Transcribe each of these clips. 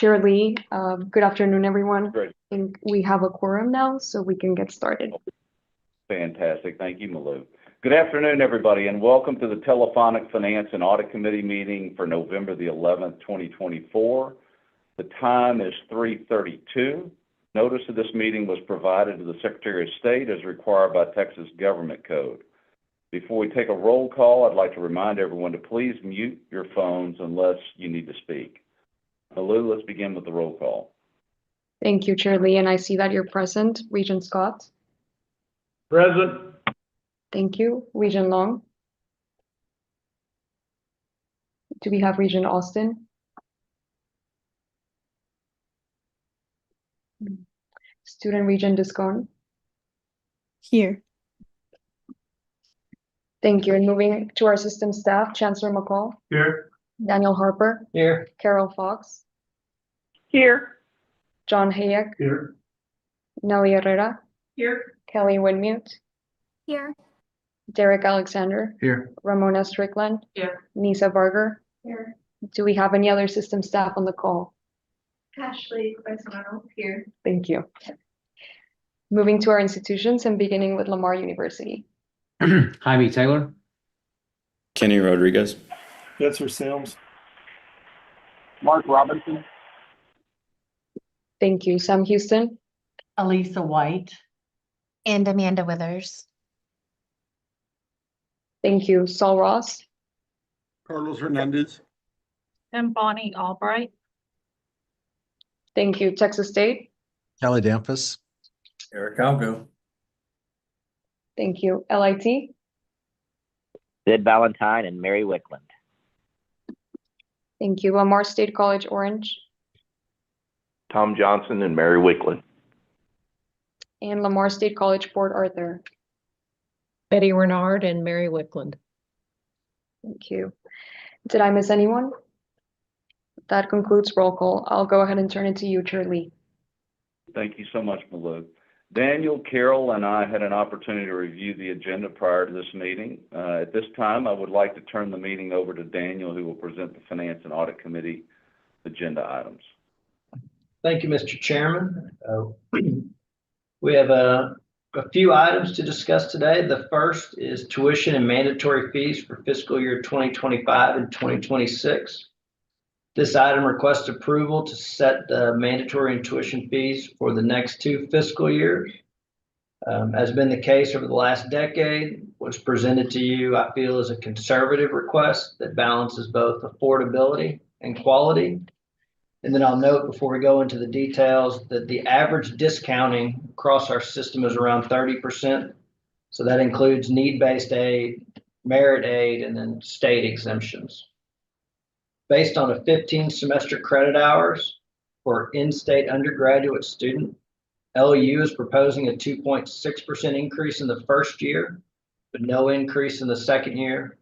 Chair Lee. Good afternoon, everyone. Great. I think we have a quorum now, so we can get started. Fantastic. Thank you, Malou. Good afternoon, everybody, and welcome to the Telephonic Finance and Audit Committee meeting for November the 11th, 2024. The time is 3:32. Notice of this meeting was provided to the Secretary of State as required by Texas Government Code. Before we take a roll call, I'd like to remind everyone to please mute your phones unless you need to speak. Malou, let's begin with the roll call. Thank you, Chair Lee, and I see that you're present. Regent Scott. Present. Thank you. Regent Long. Do we have Regent Austin? Student Regent Discone. Here. Thank you. And moving to our system staff, Chancellor McCall, Here. Daniel Harper, Here. Carol Fox, Here. John Hayek, Here. Nelly Herrera, Here. Kelly Winmute, Here. Derek Alexander, Here. Ramona Strickland, Here. Nisa Barger. Here. Do we have any other system staff on the call? Ashley Quezano. Here. Thank you. Moving to our institutions and beginning with Lamar University. Jaime Taylor. Kenny Rodriguez. Spencer Sims. Mark Robinson. Thank you. Sam Houston, Elisa White. And Amanda Withers. thank you. Saul Ross, Carlos Hernandez. And Bonnie Albright. thank you. Texas State, Kelly Damphus. Eric Algo. thank you. LIT, Sid Valentine and Mary Wickland. thank you. Lamar State College Orange, Tom Johnson and Mary Wickland. and Lamar State College Port Arthur. Betty Renard and Mary Wickland. Thank you. Did I miss anyone? That concludes roll call. I'll go ahead and turn it to you, Chair Lee. Thank you so much, Malou. Daniel, Carol, and I had an opportunity to review the agenda prior to this meeting. At this time, I would like to turn the meeting over to Daniel, who will present the Finance and Audit Committee agenda items. Thank you, Mr. Chairman. We have a few items to discuss today. The first is tuition and mandatory fees for fiscal year 2025 and 2026. This item requests approval to set the mandatory and tuition fees for the next 2 fiscal years. As has been the case over the last decade, what's presented to you, I feel, is a conservative request that balances both affordability and quality. And then I'll note before we go into the details that the average discounting across our system is around 30%. So that includes need-based aid, merit aid, and then state exemptions. Based on a 15 semester credit hours for in-state undergraduate student, LU is proposing a 2.6% increase in the first year, but no increase in the second year,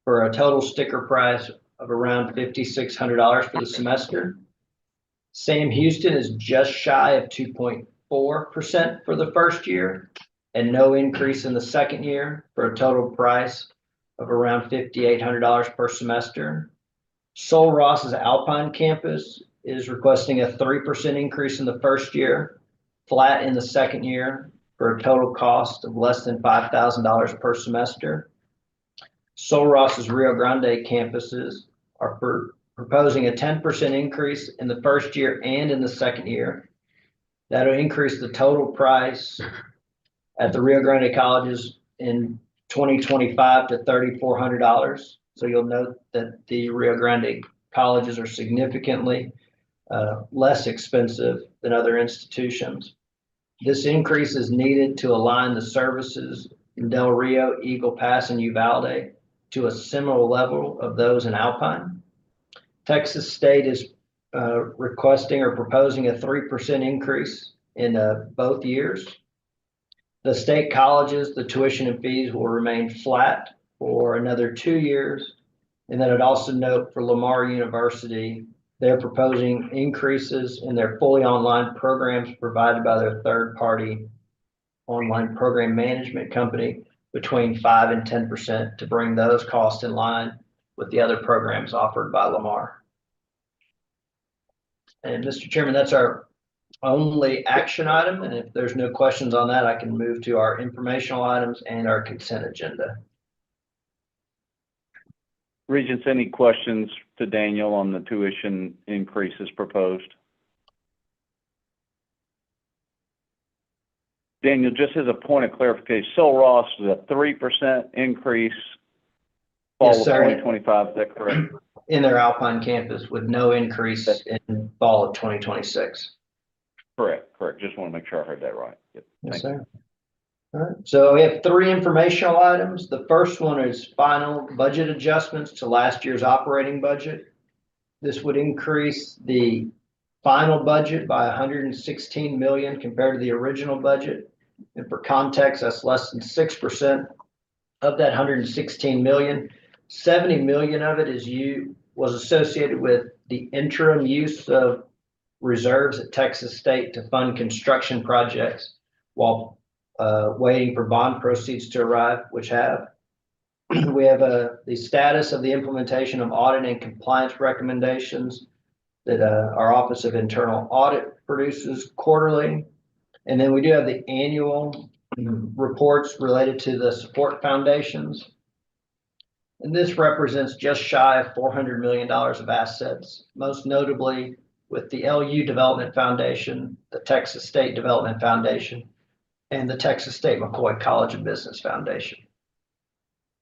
for a total sticker price of around $5,600 for the semester. Sam Houston is just shy of 2.4% for the first year and no increase in the second year, for a total price of around $5,800 per semester. Sol Ross's Alpine campus is requesting a 3% increase in the first year, flat in the second year, for a total cost of less than $5,000 per semester. Sol Ross's Rio Grande campuses are proposing a 10% increase in the first year and in the second year. That'll increase the total price at the Rio Grande colleges in 2025 to $3,400. So you'll note that the Rio Grande colleges are significantly less expensive than other institutions. This increase is needed to align the services in Del Rio, Eagle Pass, and Uvalde to a similar level of those in Alpine. Texas State is requesting or proposing a 3% increase in both years. The state colleges, the tuition and fees will remain flat for another 2 years. And then I'd also note for Lamar University, they're proposing increases in their fully online programs provided by their third-party online program management company between 5 and 10% to bring those costs in line with the other programs offered by Lamar. And Mr. Chairman, that's our only action item. And if there's no questions on that, I can move to our informational items and our consent agenda. Regents, any questions to Daniel on the tuition increases proposed? Daniel, just as a point of clarification, Sil Ross is a 3% increase fall Yes, of sir. 2025, is that correct? In their Alpine campus with no increase in fall of 2026. Correct. Just want to make sure I heard that right. Yep. Yes, Thank you. sir. All right, so we have three informational items. The first one is final budget adjustments to last year's operating budget. This would increase the final budget by 116 million compared to the original budget. And for context, that's less than 6% of that 116 million. 70 million of it was associated with the interim use of reserves at Texas State to fund construction projects while waiting for bond proceeds to arrive, which have. We have the status of the implementation of audit and compliance recommendations that our Office of Internal Audit produces quarterly. And then we do have the annual reports related to the support foundations. And this represents just shy of $400 million of assets, most notably with the LU Development Foundation, the Texas State Development Foundation, and the Texas State McCoy College of Business Foundation.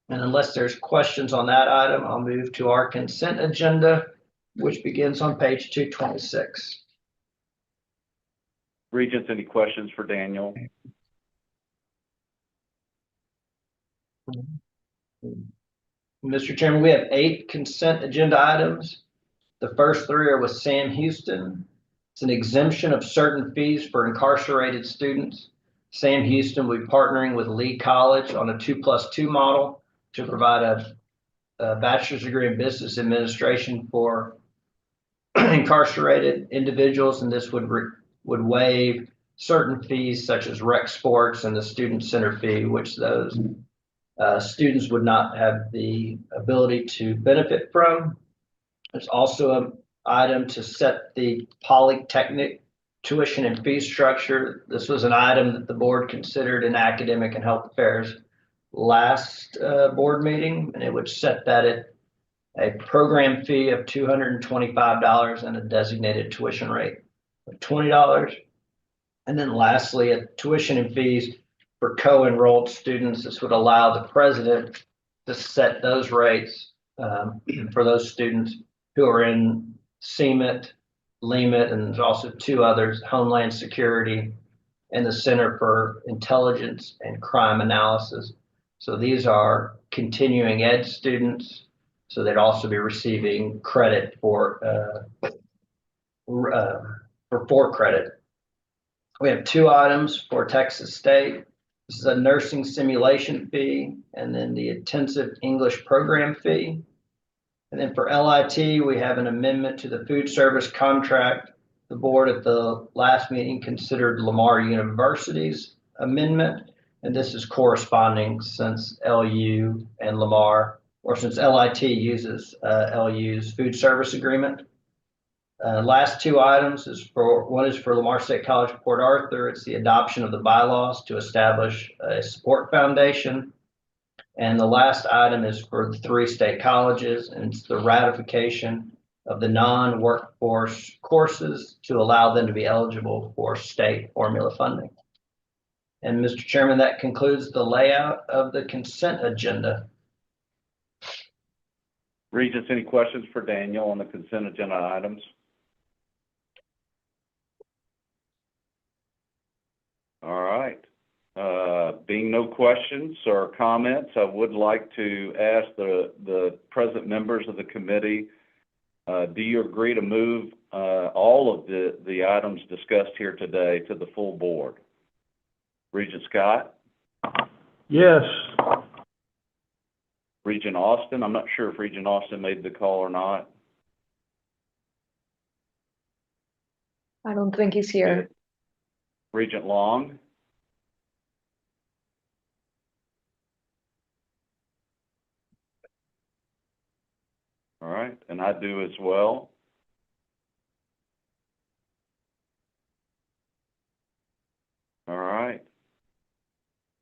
And unless there's questions on that item, I'll move to our consent agenda, which begins on page 226. Regents, any questions for Daniel? Mr. Chairman, we have 8 consent agenda items. The first 3 are with Sam Houston. It's an exemption of certain fees for incarcerated students. Sam Houston will be partnering with Lee College on a 2+2 model to provide a bachelor's degree in business administration for incarcerated individuals, and this would waive certain fees such as rec sports and the student center fee, which those students would not have the ability to benefit from. There's also an item to set the polytechnic tuition and fee structure. This was an item that the board considered in academic and health affairs last board meeting, and it would set that at a program fee of $225 and a designated tuition rate of $20. And then lastly, a tuition and fees for co-enrolled students. This would allow the president to set those rates for those students who are in CMIT, LEMIT, and there's also 2 others, Homeland Security and the Center for Intelligence and Crime Analysis. So these are continuing ed students, so they'd also be receiving credit for 4 credit. We have 2 items for Texas State. This is a nursing simulation fee and then the intensive English program fee. And then for LIT, we have an amendment to the food service contract. The board at the last meeting considered Lamar University's amendment, and this is corresponding since LU and Lamar, or since LIT uses LU's food service agreement. Last 2 items one is for Lamar State College of Port Arthur. It's the adoption of the bylaws to establish a support foundation. And the last item is for the 3 state colleges, and it's the ratification of the non-workforce courses to allow them to be eligible for state formula funding. And Mr. Chairman, that concludes the layout of the consent agenda. Regents, any questions for Daniel on the consent agenda items? All right. Being no questions or comments, I would like to ask the present members of the committee, do you agree to move all of the items discussed here today to the full board? Regent Scott? Yes. Regent Austin? I'm not sure if Regent Austin made the call or not. I don't think he's here. Regent Long? All right, and I do as well.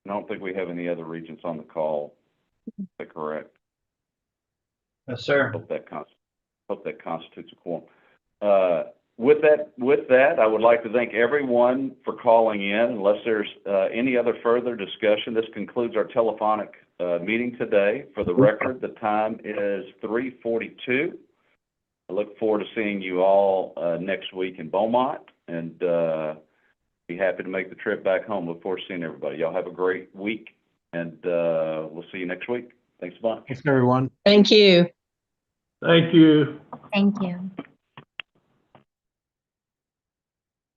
I don't think we have any other regents on the call. Is that correct? Yes, sir. Hope that constitutes a quorum. With that, I would like to thank everyone for calling in. Unless there's any other further discussion, this concludes our telephonic meeting today. For the record, the time is 3:42. I look forward to seeing you all next week in Beaumont, and be happy to make the trip back home. Look forward to seeing everybody. Y'all have a great week, and we'll see you next week. Thanks a bunch. Thanks, everyone. Thank you. Thank you. Thank you.